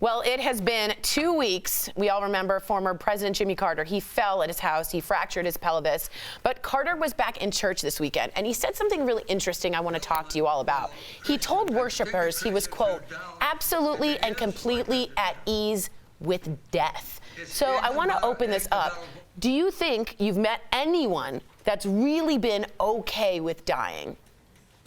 Well, it has been 2 weeks. We all remember former President Jimmy Carter. He fell at his house. He fractured his pelvis. But Carter was back in church this weekend, and he said something really interesting I want to talk to you all about. He told worshipers he was, quote, absolutely and completely at ease with death. So I want to open this up. Do you think you've met anyone that's really been okay with dying?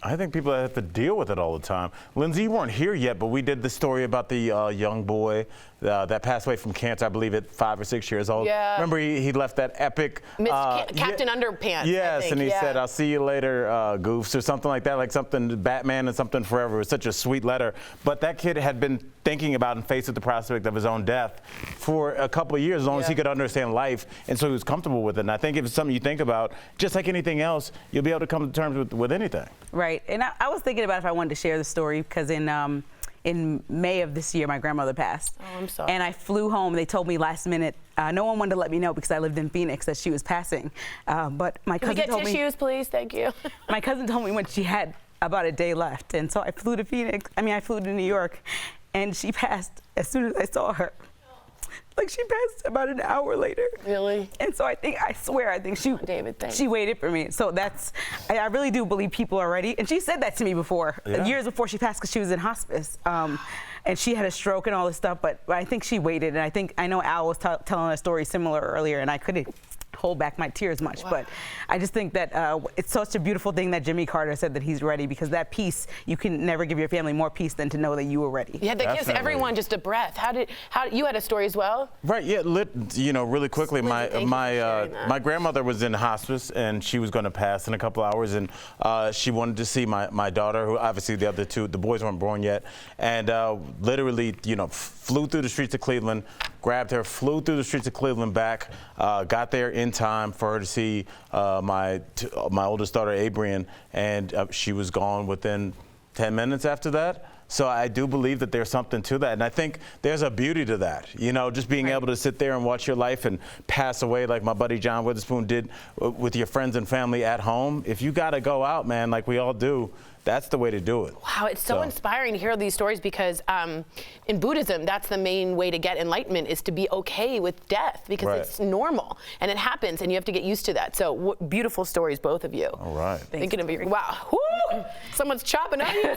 I think people have to deal with it all the time. Lindsay, you weren't here yet, but we did the story about the young boy that passed away from cancer, I believe, at 5 or 6 years old. Yeah. Remember, he left that epic... Captain Underpants, yes, I think. And he said, I'll see you later, Goofs, or something like that, like something Batman and something forever. It was such a sweet letter. But that kid had been thinking about and faced with the prospect of his own death for a couple of years, as long as he could understand life, and so he was comfortable with it. And I think if it's something you think about, just like anything else, you'll be able to come to terms with anything. Right, and I was thinking about if I wanted to share the story, because in May of this year, my grandmother passed. Oh, I'm sorry. And I flew home. They told me last minute, no one wanted to let me know because I lived in Phoenix, that she was passing. But my cousin told me. Can we get tissues, please? Thank you. My cousin told me when she had about a day left, and so I flew to Phoenix. I flew to New York, and she passed as soon as I saw her. Like, she passed about an hour later. Really? And so I swear she waited for me. So I really do believe people are ready. And she said that to me before, years before she passed, because she was in hospice. And she had a stroke and all this stuff, but I think she waited. And I know Al was telling a story similar earlier, and I couldn't hold back my tears much. Wow. But I just think that it's such a beautiful thing that Jimmy Carter said that he's ready, because that peace, you can never give your family more peace than to know that you were ready. Yeah, that gives everyone just a breath. How you had a story as well? Right, yeah, really quickly, my grandmother was in hospice, and she was going to pass in a couple hours, and she wanted to see my daughter, who obviously the other two, the boys weren't born yet, and literally, flew through the streets of Cleveland, grabbed her, flew through the streets of Cleveland back, got there in time for her to see my oldest daughter, Abrian, and she was gone within 10 minutes after that. So I do believe that there's something to that, and I think there's a beauty to that. Just being able to sit there and watch your life and pass away like my buddy John Witherspoon did with your friends and family at home. If you got to go out, man, like we all do, that's the way to do it. Wow, it's so inspiring to hear these stories, because in Buddhism, that's the main way to get enlightenment, is to be okay with death, because it's normal and it happens, and you have to get used to that. So beautiful stories, both of you. All right. Thinking of you. Wow. Woo! Someone's chopping at you.